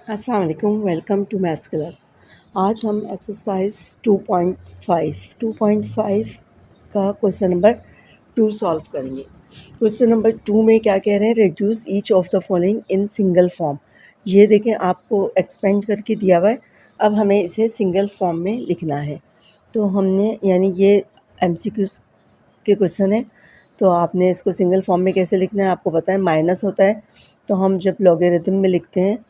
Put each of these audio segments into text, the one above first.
अस्सलाम वालेकुम, welcome to maths club. आज हम एक्सरसाइज 2.5 का क्वेश्चन नंबर 2 सॉल्व करेंगे। क्वेश्चन नंबर 2 में क्या कह रहे हैं, reduce each of the following in single form. ये देखें, आपको एक्सपेंड करके दिया हुआ है। अब हमें इसे सिंगल फॉर्म में लिखना है। तो हमने यानी ये एमसीक्यूज के क्वेश्चन है, तो आपने इसको सिंगल फॉर्म में कैसे लिखना है आपको पता है। माइनस होता है, तो हम जब लॉगरिथम में लिखते हैं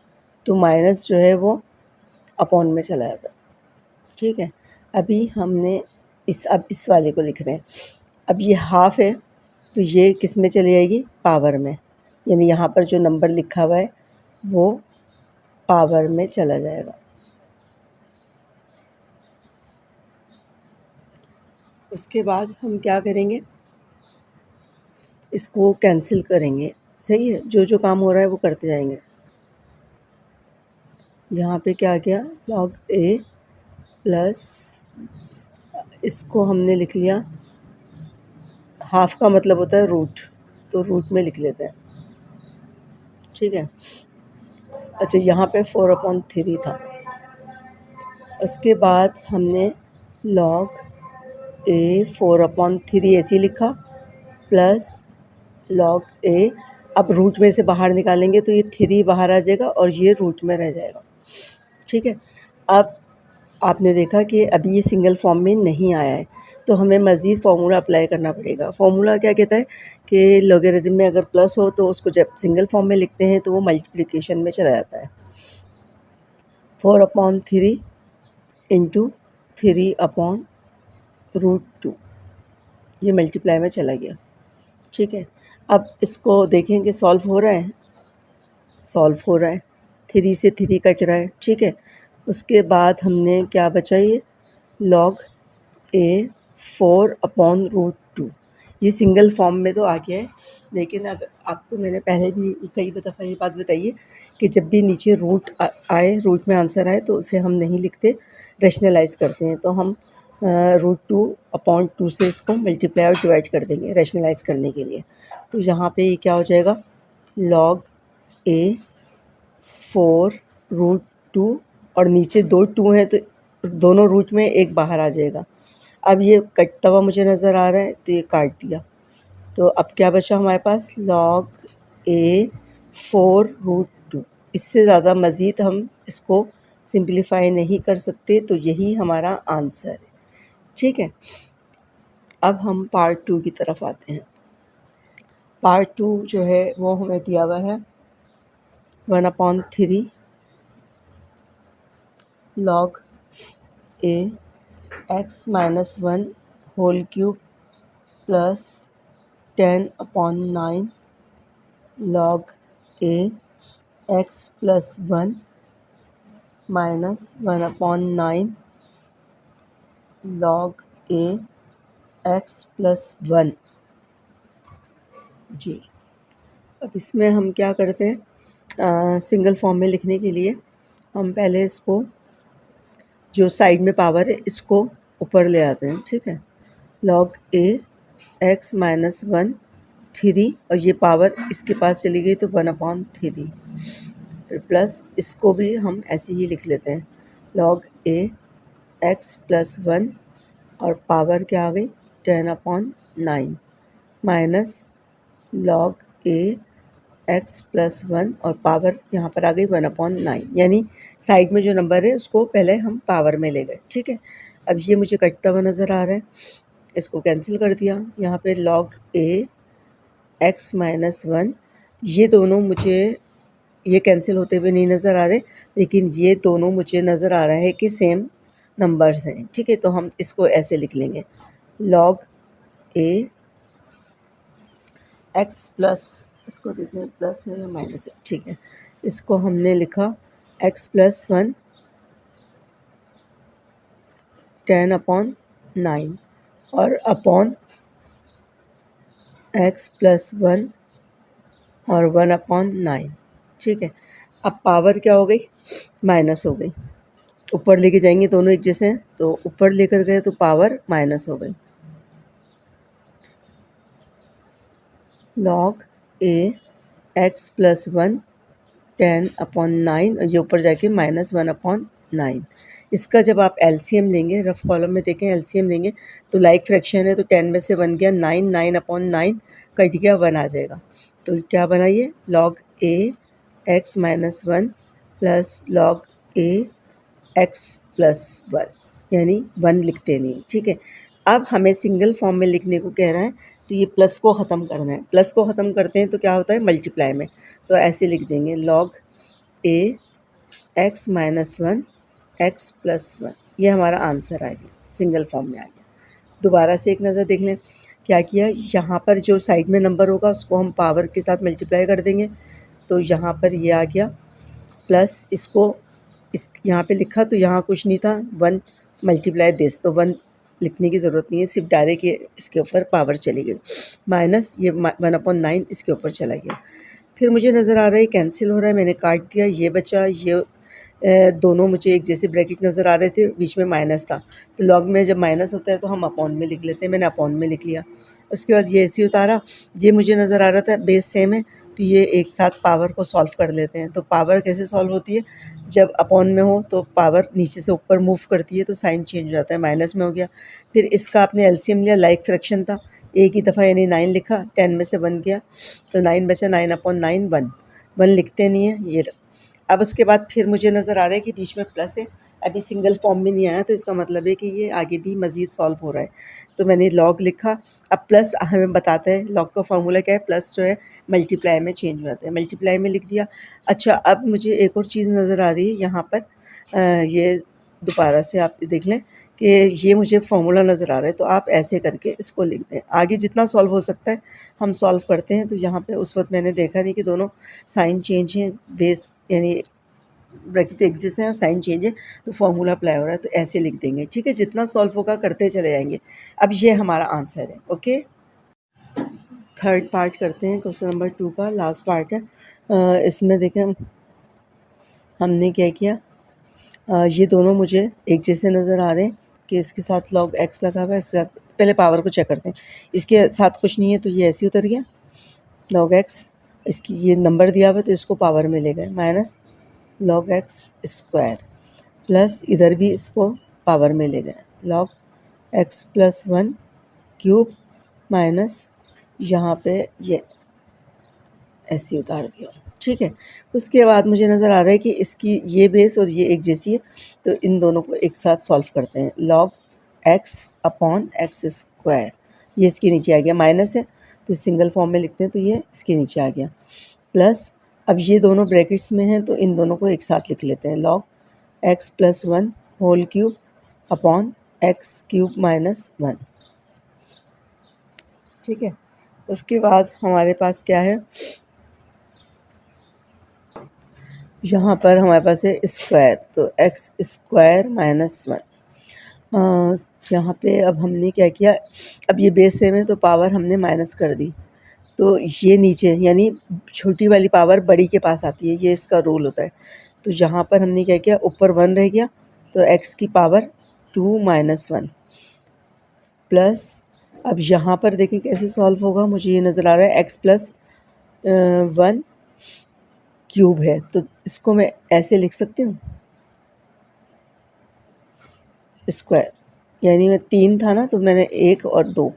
तो माइनस जो है वो अपॉन में चला जाता है। ठीक है, अभी हमने अब इस वाले को लिख रहे हैं। अब ये हाफ है, तो ये किस में चली जाएगी, पावर में। यानी यहाँ पर जो नंबर लिखा हुआ है वो पावर में चला जाएगा। उसके बाद हम क्या करेंगे, इसको कैंसिल करेंगे। सही है, जो जो काम हो रहा है वो करते जाएंगे। यहाँ पे क्या किया, लॉग ए प्लस, इसको हमने लिख लिया, हाफ का मतलब होता है रूट, तो रूट में लिख लेते हैं। ठीक है, अच्छा यहाँ पे 4/3 था। उसके बाद हमने लॉग ए 4/3 ऐसे लिखा प्लस लॉग ए। अब रूट में से बाहर निकालेंगे तो ये 3 बाहर आ जाएगा और ये रूट में रह जाएगा। ठीक है, अब आपने देखा कि अभी ये सिंगल फॉर्म में नहीं आया है, तो हमें मज़ीद फार्मूला अप्लाई करना पड़ेगा। फार्मूला क्या कहता है कि लॉगरिथम में अगर प्लस हो तो उसको जब सिंगल फॉर्म में लिखते हैं तो वो मल्टीप्लिकेशन में चला जाता है। 4/3 इंटू 3/√2, ये मल्टीप्लाई में चला गया। ठीक है, अब इसको देखेंगे सॉल्व हो रहा है, सॉल्व हो रहा है, 3 से 3 कट रहा है। ठीक है, उसके बाद हमने क्या बचा, ये लॉग ए 4/√2, ये सिंगल फॉर्म में तो आ गया है। लेकिन अगर आपको मैंने पहले भी कई दफ़ा ये बात बताई है कि जब भी नीचे रूट आए, रूट में आंसर आए, तो उसे हम नहीं लिखते, रैशनलाइज़ करते हैं। तो हम √2/2 से इसको मल्टीप्लाई और डिवाइड कर देंगे रैशनलाइज़ करने के लिए। तो यहाँ पे ये क्या हो जाएगा, लॉग ए 4√2, और नीचे 2 2 हैं तो दोनों रूट में एक बाहर आ जाएगा। अब ये कटता हुआ मुझे नज़र आ रहा है, तो ये काट दिया। तो अब क्या बचा हमारे पास, लॉग ए 4√2। इससे ज़्यादा मज़ीद हम इसको सिंप्लीफाई नहीं कर सकते, तो यही हमारा आंसर है। ठीक है, अब हम पार्ट 2 की तरफ आते हैं। पार्ट 2 जो है वो हमें दिया हुआ है 1/3 log A x-1 whole cube plus 10/9 log A x+1 minus 1/9 log A x+1। जी, अब इसमें हम क्या करते हैं, सिंगल फॉर्म में लिखने के लिए हम पहले इसको जो साइड में पावर है इसको ऊपर ले आते हैं। ठीक है, लॉग ए x-1 3, और ये पावर इसके पास चली गई तो 1/3, फिर प्लस इसको भी हम ऐसे ही लिख लेते हैं, लॉग ए x+1 और पावर क्या आ गई 10/9 माइनस लॉग ए x+1 और पावर यहाँ पर आ गई 1/9। यानी साइड में जो नंबर है उसको पहले हम पावर में ले गए। ठीक है, अब ये मुझे कटता हुआ नज़र आ रहा है, इसको कैंसिल कर दिया। यहाँ पे लॉग ए x-1, ये दोनों मुझे ये कैंसिल होते हुए नहीं नज़र आ रहे, लेकिन ये दोनों मुझे नज़र आ रहा है कि सेम नंबर्स हैं। ठीक है, तो हम इसको ऐसे लिख लेंगे, लॉग ए एक्स प्लस, इसको देखते हैं प्लस है या माइनस है। ठीक है, इसको हमने लिखा x+1 10/9 और अपॉन x+1 और 1/9। ठीक है, अब पावर क्या हो गई, माइनस हो गई। ऊपर लेके जाएंगे, दोनों एक जैसे हैं, तो ऊपर लेकर गए तो पावर माइनस हो गई। लॉग ए x+1 10/9 और ये ऊपर जाके -1/9। इसका जब आप एलसीएम लेंगे, रफ कॉलम में देखें एलसीएम लेंगे तो लाइक फ्रैक्शन है तो 10 में से 1 गया 9, 9/9 कट गया 1 आ जाएगा। तो क्या बना ये log a x - 1 plus log a x + 1 यानी 1 लिखते नहीं, ठीक है। अब हमें सिंगल फॉर्म में लिखने को कह रहा है तो ये प्लस को ख़त्म करना है। प्लस को ख़त्म करते हैं तो क्या होता है मल्टीप्लाई में, तो ऐसे लिख देंगे log a x - 1 x + 1। ये हमारा आंसर आ गया, सिंगल फॉर्म में आ गया। दोबारा से एक नज़र देख लें क्या किया। यहाँ पर जो साइड में नंबर होगा उसको हम पावर के साथ मल्टीप्लाई कर देंगे, तो यहाँ पर ये आ गया प्लस इसको इस यहाँ पे लिखा तो यहाँ कुछ नहीं था 1 मल्टीप्लाई दिस, तो 1 लिखने की ज़रूरत नहीं है, सिर्फ डायरेक्ट ये इसके ऊपर पावर चली गई, माइनस ये 1/9 इसके ऊपर चला गया। फिर मुझे नज़र आ रहा है कैंसिल हो रहा है, मैंने काट दिया, ये बचा, ये दोनों मुझे एक जैसे ब्रैकेट नज़र आ रहे थे, बीच में माइनस था, तो लॉग में जब माइनस होता है तो हम अपॉन में लिख लेते हैं, मैंने अपॉन में लिख लिया। उसके बाद ये ऐसे उतारा, ये मुझे नज़र आ रहा था बेस सेम है तो ये एक साथ पावर को सॉल्व कर लेते हैं। तो पावर कैसे सॉल्व होती है, जब अपॉन में हो तो पावर नीचे से ऊपर मूव करती है तो साइन चेंज हो जाता है, माइनस में हो गया। फिर इसका आपने एलसीएम लिया, लाइक फ्रैक्शन था, एक ही दफ़ा यानी 9 लिखा, 10 में से 1 गया तो 9 बचा, 9/9 1 लिखते नहीं है ये। अब उसके बाद फिर मुझे नज़र आ रहा है कि बीच में प्लस है, अभी सिंगल फॉर्म में नहीं आया तो इसका मतलब है कि ये आगे भी मज़ीद सॉल्व हो रहा है, तो मैंने लॉग लिखा। अब प्लस हमें बताता है लॉग का फार्मूला क्या है, प्लस जो है मल्टीप्लाई में चेंज हो जाता है, मल्टीप्लाई में लिख दिया। अच्छा अब मुझे एक और चीज़ नज़र आ रही है यहाँ पर, ये दोबारा से आप देख लें कि ये मुझे फार्मूला नज़र आ रहा है, तो आप ऐसे करके इसको लिख दें, आगे जितना सॉल्व हो सकता है हम सॉल्व करते हैं। तो यहाँ पे उस वक्त मैंने देखा नहीं कि दोनों साइन चेंज हैं, बेस यानी ब्रैकेट एक जैसे हैं और साइन चेंज है तो फार्मूला अप्लाई हो रहा है, तो ऐसे लिख देंगे, ठीक है। जितना सॉल्व होगा करते चले जाएंगे। अब ये हमारा आंसर है, ओके। थर्ड पार्ट करते हैं, क्वेश्चन नंबर 2 का लास्ट पार्ट है। इसमें देखें हमने क्या किया, ये दोनों मुझे एक जैसे नज़र आ रहे हैं कि इसके साथ log x लगा हुआ है, इसके साथ पहले पावर को चेक करते हैं, इसके साथ कुछ नहीं है तो ये ऐसे ही उतर गया log x, इसकी ये नंबर दिया हुआ है तो इसको पावर में ले गए, minus log x square, plus इधर भी इसको पावर में ले गए log x + 1 क्यूब, माइनस यहाँ पे ये ऐसे उतार दिया, ठीक है। उसके बाद मुझे नज़र आ रहा है कि इसकी ये बेस और ये एक जैसी है तो इन दोनों को एक साथ सॉल्व करते हैं, log x/x स्क्वायर, ये इसके नीचे आ गया, माइनस है तो सिंगल फॉर्म में लिखते हैं तो ये इसके नीचे आ गया, प्लस अब ये दोनों ब्रैकेट्स में हैं तो इन दोनों को एक साथ लिख लेते हैं, log x + 1 whole cube upon x³ - 1, ठीक है। उसके बाद हमारे पास क्या है, यहाँ पर हमारे पास है स्क्वायर, तो x² - 1। यहाँ पे अब हमने क्या किया, अब ये बेस सेम है तो पावर हमने माइनस कर दी, तो ये नीचे यानी छोटी वाली पावर बड़ी के पास आती है, ये इसका रूल होता है। तो यहाँ पर हमने क्या किया, ऊपर 1 रह गया तो x की पावर 2 - 1 प्लस, अब यहाँ पर देखें कैसे सॉल्व होगा, मुझे ये नज़र आ रहा है x + 1 क्यूब है तो इसको मैं ऐसे लिख सकती हूँ स्क्वायर, यानी मैं 3 था ना तो मैंने 1 और 2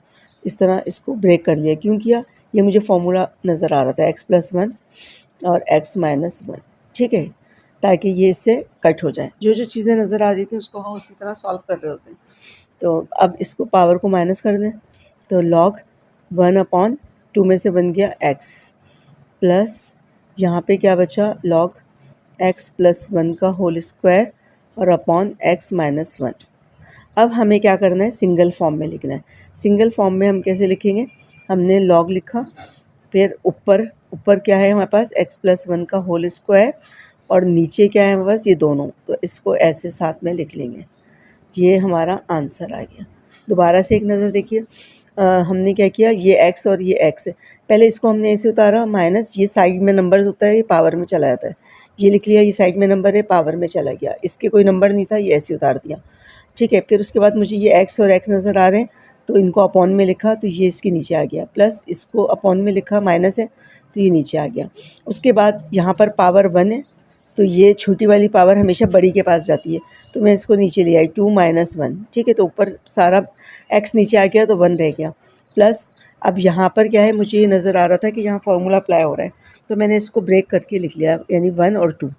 इस तरह इसको ब्रेक कर लिया। क्यों किया, ये मुझे फार्मूला नज़र आ रहा था x + 1 और x - 1, ठीक है, ताकि ये इससे कट हो जाए। जो जो चीज़ें नज़र आ रही थी उसको हम उसी तरह सॉल्व कर रहे होते हैं। तो अब इसको पावर को माइनस कर दें तो log 1/2 में से बन गया x, प्लस यहाँ पे क्या बचा log x + 1 का होल स्क्वायर और अपॉन x - 1। अब हमें क्या करना है, सिंगल फॉर्म में लिखना है। सिंगल फॉर्म में हम कैसे लिखेंगे, हमने log लिखा, फिर ऊपर क्या है हमारे पास x + 1 का होल स्क्वायर और नीचे क्या है हमारे पास ये दोनों, तो इसको ऐसे साथ में लिख लेंगे, ये हमारा आंसर आ गया। दोबारा से एक नज़र देखिए, हमने क्या किया, ये x और ये x है, पहले इसको हमने ऐसे उतारा, माइनस ये साइड में नंबर होता है ये पावर में चला जाता है, ये लिख लिया, ये साइड में नंबर है पावर में चला गया, इसके कोई नंबर नहीं था ये ऐसे उतार दिया, ठीक है। फिर उसके बाद मुझे ये x और x नज़र आ रहे हैं तो इनको अपॉन में लिखा तो ये इसके नीचे आ गया, प्लस इसको अपॉन में लिखा माइनस है तो ये नीचे आ गया। उसके बाद यहाँ पर पावर 1 है तो ये छोटी वाली पावर हमेशा बड़ी के पास जाती है, तो मैं इसको नीचे ले आई 2 - 1, ठीक है। तो ऊपर सारा x नीचे आ गया तो 1 रह गया, प्लस अब यहाँ पर क्या है, मुझे ये नज़र आ रहा था कि यहाँ फार्मूला अप्लाई हो रहा है, तो मैंने इसको ब्रेक करके लिख लिया, यानी 1 और 2।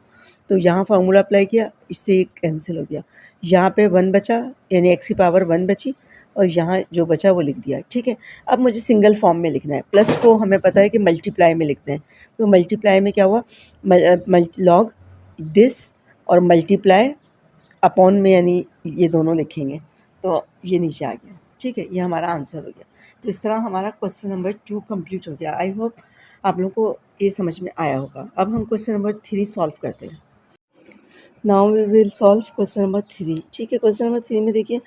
तो यहाँ फार्मूला अप्लाई किया, इससे कैंसिल हो गया, यहाँ पे 1 बचा, यानी x की पावर 1 बची, और यहाँ जो बचा वो लिख दिया, ठीक है। अब मुझे सिंगल फॉर्म में लिखना है, प्लस को हमें पता है कि मल्टीप्लाई में लिखते हैं, तो मल्टीप्लाई में क्या हुआ, लॉग दिस और मल्टीप्लाई अपॉन में, यानी ये दोनों लिखेंगे, तो ये नीचे आ गया, ठीक है। ये हमारा आंसर हो गया। तो इस तरह हमारा क्वेश्चन नंबर 2 कंप्लीट हो गया। आई होप आप लोगों को ये समझ में आया होगा। अब हम क्वेश्चन नंबर 3 सॉल्व करते हैं। Now we will solve question number 3, ठीक है। क्वेश्चन नंबर 3 में देखिए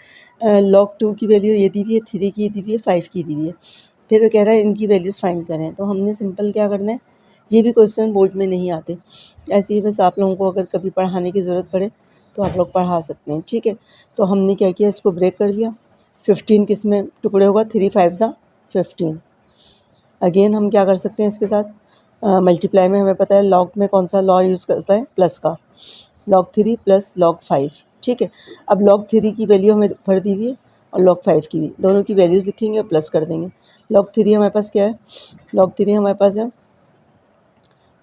लॉग 2 की वैल्यू ये दी हुई है, 3 की दी हुई है, 5 की दी हुई है। फिर वो कह रहा है इनकी वैल्यूज़ फाइंड करें, तो हमने सिंपल क्या करना है, ये भी क्वेश्चन बोर्ड में नहीं आते, ऐसे ही बस आप लोगों को अगर कभी पढ़ाने की ज़रूरत पड़े तो आप लोग पढ़ा सकते हैं, ठीक है। तो हमने क्या किया, इसको ब्रेक कर दिया, 15 किस में टुकड़े होगा, 3 5 ज़ा 15। अगेन हम क्या कर सकते हैं इसके साथ, मल्टीप्लाई में हमें पता है लॉग में कौन सा लॉ यूज़ करता है, प्लस का, log 3 प्लस log 5, ठीक है। अब log 3 की वैल्यू हमें ऊपर दी हुई है और log 5 की भी, दोनों की वैल्यूज़ लिखेंगे और प्लस कर देंगे। log 3 हमारे पास क्या है, log 3 हमारे पास है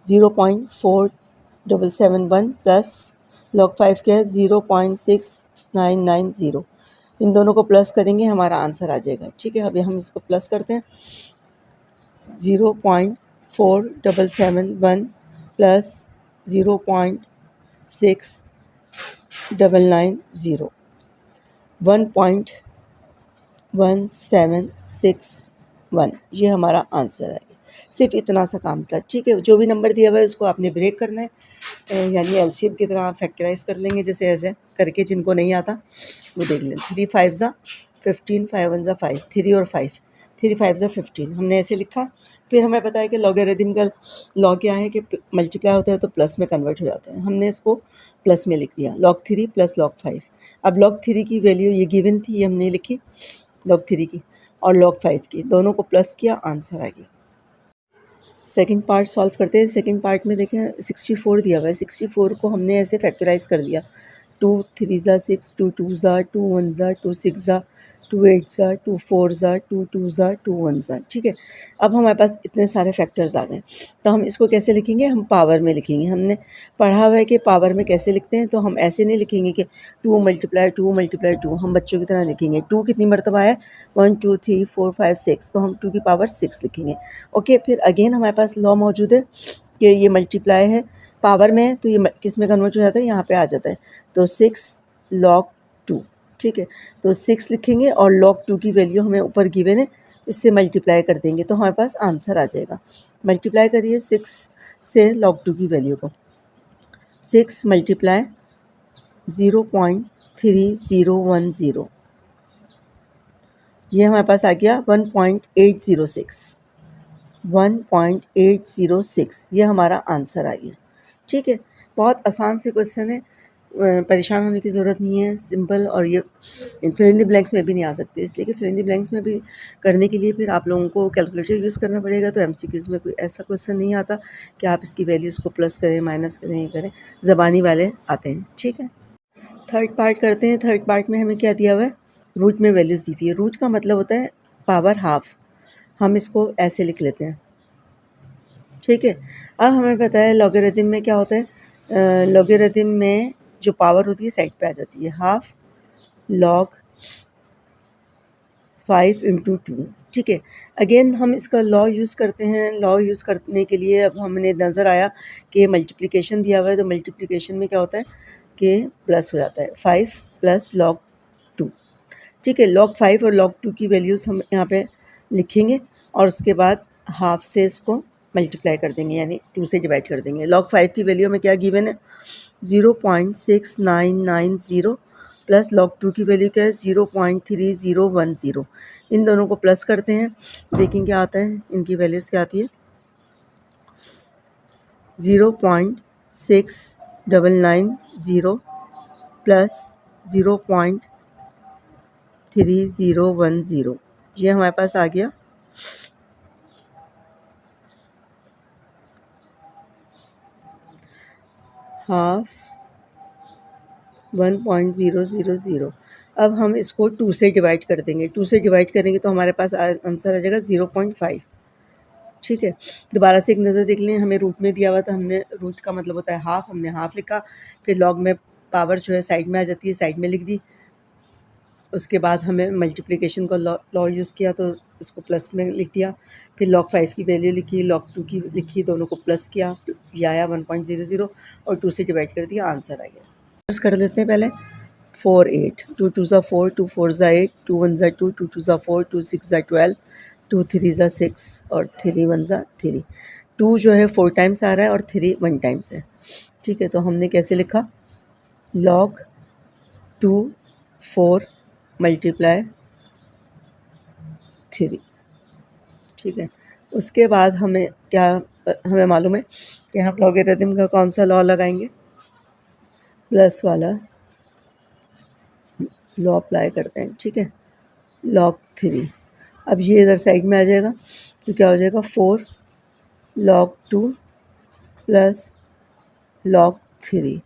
0.4771 प्लस log 5 क्या है 0.6990। इन दोनों को प्लस करेंगे, हमारा आंसर आ जाएगा, ठीक है। अभी हम इसको प्लस करते हैं, 0.4771 प्लस 0.6990, 1.1761, ये हमारा आंसर है। सिर्फ इतना सा काम था, ठीक है। जो भी नंबर दिया हुआ है उसको आपने ब्रेक करना है, यानी एलसीएम की तरह आप फैक्टराइज कर लेंगे, जैसे ऐसे करके, जिनको नहीं आता वो देख लें। 3 5 ज़ा 15, 5 1 ज़ा 5, 3 और 5, 3 5 ज़ा 15, हमने ऐसे लिखा। फिर हमें पता है कि लॉगरिथम का लॉ क्या है कि मल्टीप्लाई होता है तो प्लस में कन्वर्ट हो जाता है, हमने इसको प्लस में लिख दिया, log 3 प्लस log 5। अब log 3 की वैल्यू ये गिवन थी, ये हमने लिखी log 3 की, और log 5 की, दोनों को प्लस किया, आंसर आ गया। सेकंड पार्ट सॉल्व करते हैं। सेकंड पार्ट में देखें 64 दिया हुआ है, 64 को हमने ऐसे फैक्टराइज कर दिया, 2 3 ज़ा 6, 2 2 ज़ा 2 1 ज़ा 2 6 ज़ा 2 8 ज़ा 2 4 ज़ा 2 2 ज़ा 2 1 ज़ा, ठीक है। अब हमारे पास इतने सारे फैक्टर्स आ गए, तो हम इसको कैसे लिखेंगे, हम पावर में लिखेंगे। हमने पढ़ा हुआ है कि पावर में कैसे लिखते हैं, तो हम ऐसे नहीं लिखेंगे कि 2 × 2, हम बच्चों की तरह लिखेंगे। 2 कितनी मरतबा है, 1 2 3 4 5 6, तो हम 2 की पावर 6 लिखेंगे, ओके। फिर अगेन हमारे पास लॉ मौजूद है कि ये मल्टीप्लाई है, पावर में है तो ये किस में कन्वर्ट हो जाता है, यहाँ पे आ जाता है, तो 6 log 2, ठीक है। तो 6 लिखेंगे और log 2 की वैल्यू हमें ऊपर गिवन है, इससे मल्टीप्लाई कर देंगे तो हमारे पास आंसर आ जाएगा। मल्टीप्लाई करिए 6 से log 2 की वैल्यू को, 6 मल्टीप्लाई 0.3010, ये हमारे पास आ गया 1.806, 1.806, ये हमारा आंसर आ गया, ठीक है। बहुत आसान से क्वेश्चन है, परेशान होने की ज़रूरत नहीं है, सिंपल। और ये फिल इन द ब्लैंक्स में भी नहीं आ सकते, इसलिए कि फिल इन द ब्लैंक्स में भी करने के लिए फिर आप लोगों को कैलकुलेटर यूज़ करना पड़ेगा। तो एमसीक्यूज़ में कोई ऐसा क्वेश्चन नहीं आता कि आप इसकी वैल्यूज़ को प्लस करें, माइनस करें, ये करें, ज़बानी वाले आते हैं, ठीक है। थर्ड पार्ट करते हैं। थर्ड पार्ट में हमें क्या दिया हुआ है, रूट में वैल्यूज़ दी हुई है। रूट का मतलब होता है पावर हाफ, हम इसको ऐसे लिख लेते हैं, ठीक है। अब हमें पता है लॉगरिथम में क्या होता है, लॉगरिथम में जो पावर होती है साइड पे आ जाती है, हाफ log 5 × 2, ठीक है। अगेन हम इसका लॉ यूज़ करते हैं। लॉ यूज़ करने के लिए अब हमने नज़र आया कि मल्टीप्लिकेशन दिया हुआ है, तो मल्टीप्लिकेशन में क्या होता है कि प्लस हो जाता है, 5 प्लस log 2, ठीक है। log 5 और log 2 की वैल्यूज़ हम यहाँ पे लिखेंगे और उसके बाद हाफ से इसको मल्टीप्लाई कर देंगे, यानी 2 से डिवाइड कर देंगे। log 5 की वैल्यू में क्या गिवन है, 0.6990 प्लस log 2 की वैल्यू क्या है, 0.3010। इन दोनों को प्लस करते हैं, देखें क्या आता है, इनकी वैल्यूज़ क्या आती है, 0.6990 प्लस 0.3010, ये हमारे पास आ गया हाफ 1.000। अब हम इसको 2 से डिवाइड कर देंगे। 2 से डिवाइड करेंगे तो हमारे पास आंसर आ जाएगा 0.5। ठीक है, दोबारा से एक नज़र देख लें। हमें रूट में दिया हुआ था, हमने रूट का मतलब होता है हाफ, हमने हाफ लिखा। फिर लॉग में पावर जो है साइड में आ जाती है, साइड में लिख दी। उसके बाद हमें मल्टीप्लिकेशन का लॉ यूज़ किया तो इसको प्लस में लिख दिया। फिर log 5 की वैल्यू लिखी, log 2 की लिखी, दोनों को प्लस किया, ये आया 1.00 और 2 से डिवाइड कर दिया, आंसर आ गया। प्लस कर लेते हैं पहले 4 8, 2 2 ज़ा 4, 2 4 ज़ा 8, 2 1 ज़ा 2, 2 2 ज़ा 4, 2 6 ज़ा 12, 2 3 ज़ा 6 और 3 1 ज़ा 3। 2 जो है 4 टाइम्स आ रहा है और 3 1 टाइम्स है। ठीक है, तो हमने कैसे लिखा, log 2 4 मल्टीप्लाई 3। ठीक है, उसके बाद हमें मालूम है कि हम लॉगरिथम का कौन सा लॉ लगाएंगे, प्लस वाला लॉ अप्लाई करते हैं। ठीक है, log 3। अब ये इधर साइड में आ जाएगा तो क्या हो जाएगा 4 log 2 प्लस log 3।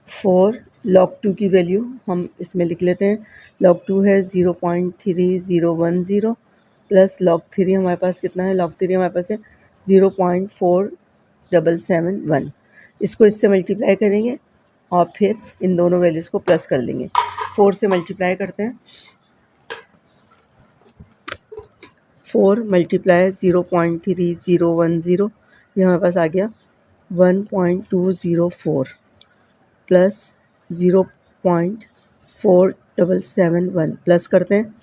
4 log 2 की वैल्यू हम इसमें लिख लेते हैं, log 2 है 0.3010 प्लस log 3 हमारे पास कितना है, log 3 हमारे पास है 0.4771। इसको इससे मल्टीप्लाई करेंगे और फिर इन दोनों वैल्यूज़ को प्लस कर देंगे। 4 से मल्टीप्लाई करते हैं, 4 मल्टीप्लाई 0.3010, ये हमारे पास आ गया 1.204 प्लस 0.4771 प्लस करते हैं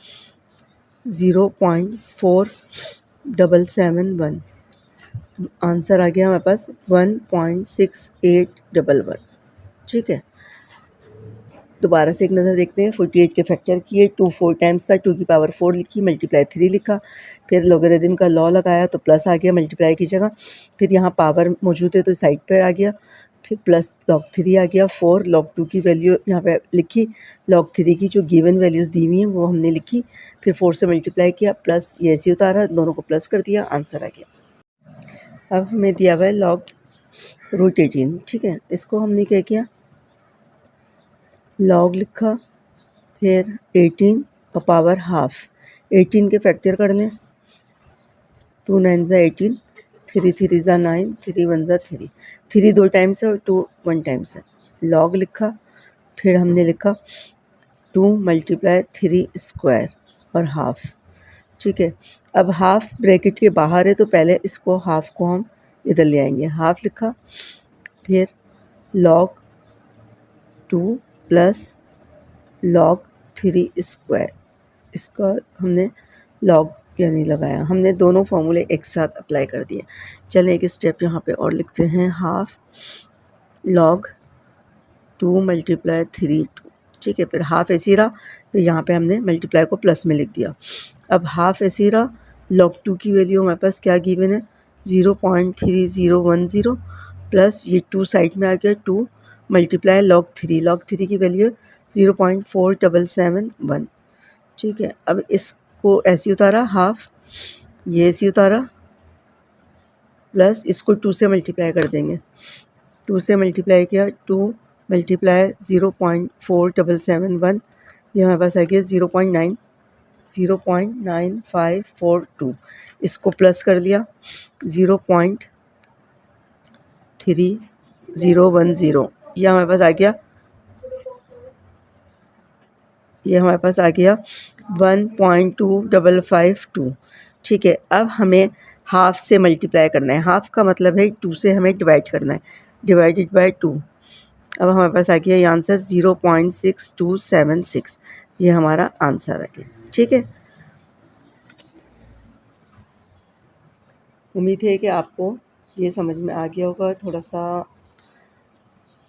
0.4771, आंसर आ गया हमारे पास 1.6811। ठीक है, दोबारा से एक नज़र देखते हैं। 48 के फैक्टर किए, 2 4 टाइम्स था, 2 की पावर 4 लिखी, मल्टीप्लाई 3 लिखा। फिर लॉगरिथम का लॉ लगाया तो प्लस आ गया मल्टीप्लाई की जगह। फिर यहाँ पावर मौजूद है तो साइड पर आ गया, फिर प्लस log 3 आ गया। 4 log 2 की वैल्यू यहाँ पे लिखी, log 3 की जो गिवन वैल्यूज़ दी हुई हैं वो हमने लिखी। फिर 4 से मल्टीप्लाई किया, प्लस ये ऐसे उतारा, दोनों को प्लस कर दिया, आंसर आ गया। अब हमें दिया हुआ है log √18। ठीक है, इसको हमने क्या किया, log लिखा, फिर 18 का पावर हाफ, 18 के फैक्टर कर लें, 2 9 ज़ा 18, 3 3 ज़ा 9, 3 1 ज़ा 3, 3 2 टाइम्स है और 2 1 टाइम्स है। log लिखा, फिर हमने लिखा 2 मल्टीप्लाई 3 स्क्वायर और हाफ। ठीक है, अब हाफ ब्रैकेट के बाहर है तो पहले इसको हाफ को हम इधर ले आएंगे, हाफ लिखा, फिर log 2 प्लस log 3 स्क्वायर, इसका हमने log यानी लगाया, हमने दोनों फॉर्मूले एक साथ अप्लाई कर दिए। चलें एक स्टेप यहाँ पे और लिखते हैं, हाफ log 2 मल्टीप्लाई 3 2। ठीक है, फिर हाफ ऐसे रहा, तो यहाँ पे हमने मल्टीप्लाई को प्लस में लिख दिया। अब हाफ ऐसे रहा, log 2 की वैल्यू हमारे पास क्या गिवन है, 0.3010 प्लस ये 2 साइड में आ गया, 2 मल्टीप्लाई log 3 की वैल्यू 0.4771। ठीक है, अब इसको ऐसे उतारा हाफ, ये ऐसे उतारा, प्लस इसको 2 से मल्टीप्लाई कर देंगे, 2 से मल्टीप्लाई किया, 2 मल्टीप्लाई 0.4771, ये हमारे पास आ गया 0.9542। इसको प्लस कर दिया 0.3010, ये हमारे पास आ गया, ये हमारे पास आ गया 1.2552। ठीक है, अब हमें हाफ से मल्टीप्लाई करना है, हाफ का मतलब है 2 से हमें डिवाइड करना है, डिवाइडेड बाय 2। अब हमारे पास आ गया ये आंसर 0.6276, ये हमारा आंसर आ गया। ठीक है, उम्मीद है कि आपको ये समझ में आ गया होगा। थोड़ा सा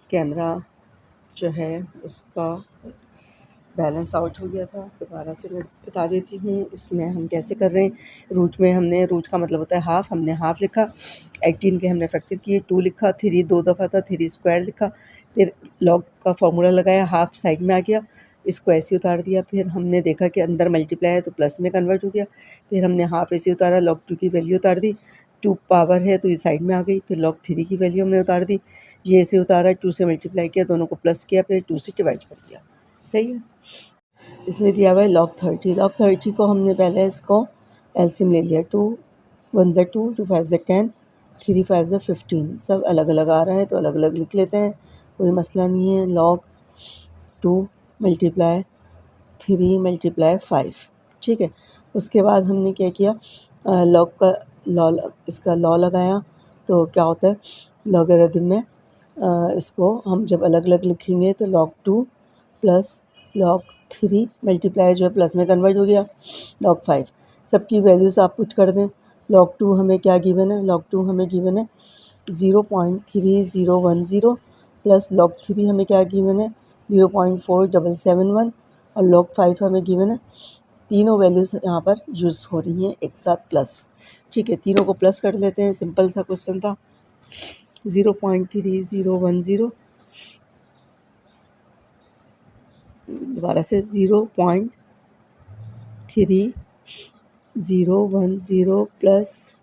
कैमरा जो है उसका बैलेंस आउट हो गया था, दोबारा से मैं बता देती हूँ इसमें हम कैसे कर रहे हैं। रूट में हमने, रूट का मतलब होता है हाफ, हमने हाफ लिखा, 18 के हमने फैक्टर किए, 2 लिखा, 3 2 दफ़ा था, 3 स्क्वायर लिखा, फिर log का फार्मूला लगाया, हाफ साइड में आ गया, इसको ऐसे उतार दिया, फिर हमने देखा कि अंदर मल्टीप्लाई है तो प्लस में कन्वर्ट हो गया, फिर हमने हाफ ऐसे उतारा, log 2 की वैल्यू उतार दी, 2 पावर है तो ये साइड में आ गई, फिर log 3 की वैल्यू हमने उतार दी, ये ऐसे उतारा, 2 से मल्टीप्लाई किया, दोनों को प्लस किया, फिर 2 से डिवाइड कर दिया। सही है। इसमें दिया हुआ है log 30 को हमने पहले इसको एलसीएम ले लिया, 2 1 ज़ा 2, 2 5 ज़ा 10, 3 5 ज़ा 15, सब अलग अलग आ रहा है तो अलग अलग लिख लेते हैं, कोई मसला नहीं है। log 2 मल्टीप्लाई 3 मल्टीप्लाई 5, ठीक है। उसके बाद हमने क्या किया, लॉग का लॉ, इसका लॉ लगाया तो क्या होता है लॉगरिथम में, इसको हम जब अलग अलग लिखेंगे तो log 2 प्लस log 3 मल्टीप्लाई जो है प्लस में कन्वर्ट हो गया, log 5 सबकी वैल्यूज़ आप पुट कर दें। log 2 हमें क्या गिवन है, log 2 हमें गिवन है 0.3010 प्लस log 3 हमें क्या गिवन है 0.4771 और log 5 हमें गिवन है, तीनों वैल्यूज़ यहाँ पर यूज़ हो रही हैं एक साथ प्लस, ठीक है। तीनों को प्लस कर लेते हैं, सिंपल सा क्वेश्चन था। 0.3010 दोबारा से 0.3010 प्लस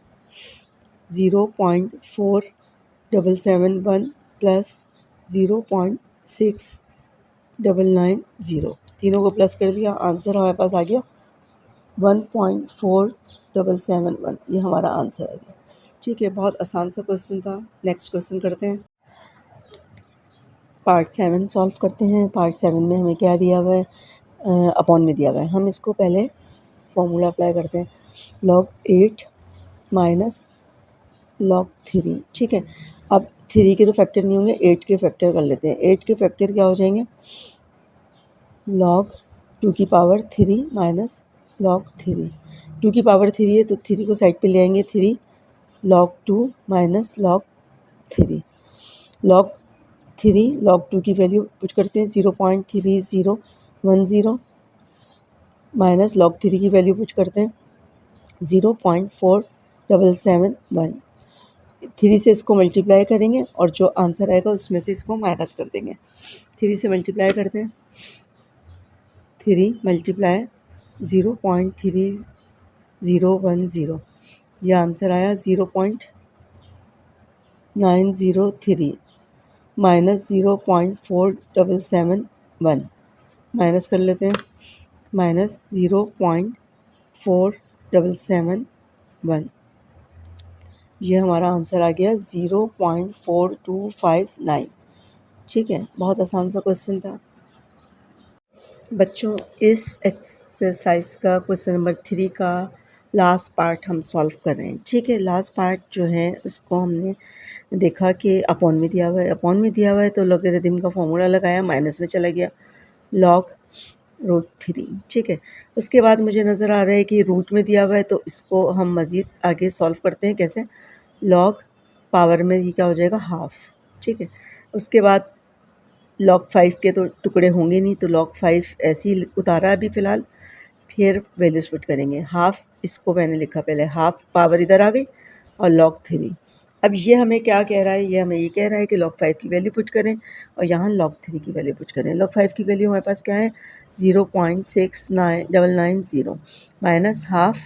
0.4771 प्लस 0.6990, तीनों को प्लस कर दिया, आंसर हमारे पास आ गया 1.4771, ये हमारा आंसर आ गया, ठीक है। बहुत आसान सा क्वेश्चन था। नेक्स्ट क्वेश्चन करते हैं, पार्ट 7 सॉल्व करते हैं। पार्ट 7 में हमें क्या दिया हुआ है, अपॉन में दिया हुआ है। हम इसको पहले फॉर्मूला अप्लाई करते हैं, log 8 माइनस log 3, ठीक है। अब 3 के तो फैक्टर नहीं होंगे, 8 के फैक्टर कर लेते हैं। 8 के फैक्टर क्या हो जाएंगे, log 2 की पावर 3 माइनस log 3, 2 की पावर 3 है तो 3 को साइड पे ले आएंगे, 3 log 2 minus log 3, log 3 log 2 की वैल्यू पुट करते हैं 0.3010 माइनस log 3 की वैल्यू पुट करते हैं 0.4771, 3 से इसको मल्टीप्लाई करेंगे और जो आंसर आएगा उसमें से इसको माइनस कर देंगे। 3 से मल्टीप्लाई करते हैं, 3 मल्टीप्लाई 0.3010, यह आंसर आया 0.903 माइनस 0.4771, माइनस कर लेते हैं, माइनस 0.4771, ये हमारा आंसर आ गया 0.4259, ठीक है। बहुत आसान सा क्वेश्चन था बच्चों। इस एक्सरसाइज का क्वेश्चन नंबर 3 का लास्ट पार्ट हम सॉल्व कर रहे हैं, ठीक है। लास्ट पार्ट जो है उसको हमने देखा कि अपॉन में दिया हुआ है, अपॉन में दिया हुआ है तो लॉगरिथम का फॉर्मूला लगाया, माइनस में चला गया, log √3, ठीक है। उसके बाद मुझे नज़र आ रहा है कि रूट में दिया हुआ है तो इसको हम मज़ीद आगे सॉल्व करते हैं। कैसे, log पावर में ये क्या हो जाएगा हाफ, ठीक है। उसके बाद log 5 के तो टुकड़े होंगे नहीं तो log 5 ऐसे ही उतारा अभी फ़िलहाल, फिर वैल्यूज पुट करेंगे, हाफ इसको मैंने लिखा पहले, हाफ पावर इधर आ गई और log 3। अब ये हमें क्या कह रहा है, ये हमें ये कह रहा है कि log 5 की वैल्यू पुट करें और यहाँ log 3 की वैल्यू पुट करें। log 5 की वैल्यू हमारे पास क्या है 0.6990 माइनस हाफ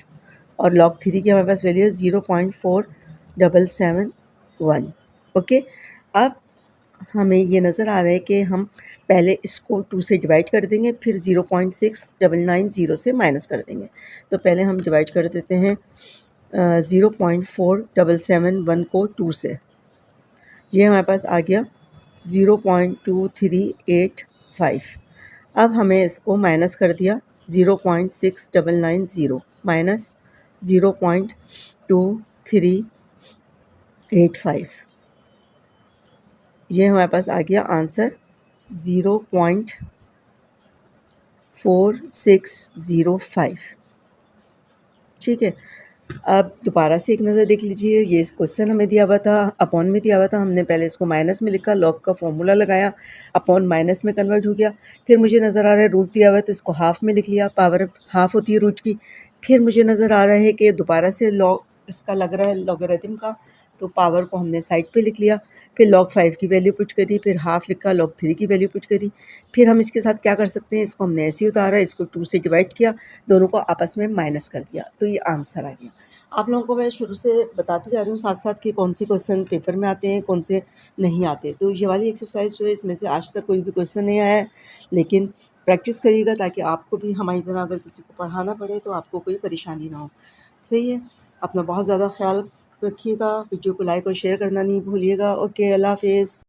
और log 3 की हमारे पास वैल्यू है 0.4771, ओके। अब हमें ये नज़र आ रहा है कि हम पहले इसको 2 से डिवाइड कर देंगे, फिर 0.6990 से माइनस कर देंगे। तो पहले हम डिवाइड कर देते हैं 0.4771 को 2 से, ये हमारे पास आ गया 0.2385। अब हमें इसको माइनस कर दिया 0.6990 माइनस 0.2385, ये हमारे पास आ गया आंसर 0.4605, ठीक है। अब दोबारा से एक नज़र देख लीजिए, ये क्वेश्चन हमें दिया हुआ था, अपॉन में दिया हुआ था, हमने पहले इसको माइनस में लिखा, लॉग का फॉर्मूला लगाया, अपॉन माइनस में कन्वर्ट हो गया, फिर मुझे नज़र आ रहा है रूट दिया हुआ है तो इसको हाफ़ में लिख लिया, पावर हाफ़ होती है रूट की। फिर मुझे नज़र आ रहा है कि दोबारा से लॉग इसका लग रहा है लॉगरिथम का, तो पावर को हमने साइड पे लिख लिया, फिर log 5 की वैल्यू पुट करी, फिर हाफ लिखा, log 3 की वैल्यू पुट करी। फिर हम इसके साथ क्या कर सकते हैं, इसको हमने ऐसे ही उतारा, इसको 2 से डिवाइड किया, दोनों को आपस में माइनस कर दिया, तो ये आंसर आ गया। आप लोगों को मैं शुरू से बताती जा रही हूँ साथ-साथ कि कौन से क्वेश्चन पेपर में आते हैं, कौन से नहीं आते। तो ये वाली एक्सरसाइज़ जो है इसमें से आज तक कोई भी क्वेश्चन नहीं आया है, लेकिन प्रैक्टिस करिएगा ताकि आपको भी हमारी तरह अगर किसी को पढ़ाना पड़े तो आपको कोई परेशानी ना हो। सही है? अपना बहुत ज़्यादा ख़्याल रखिएगा, वीडियो को लाइक और शेयर करना नहीं भूलिएगा। ओके, अल्लाह हाफ़िज़।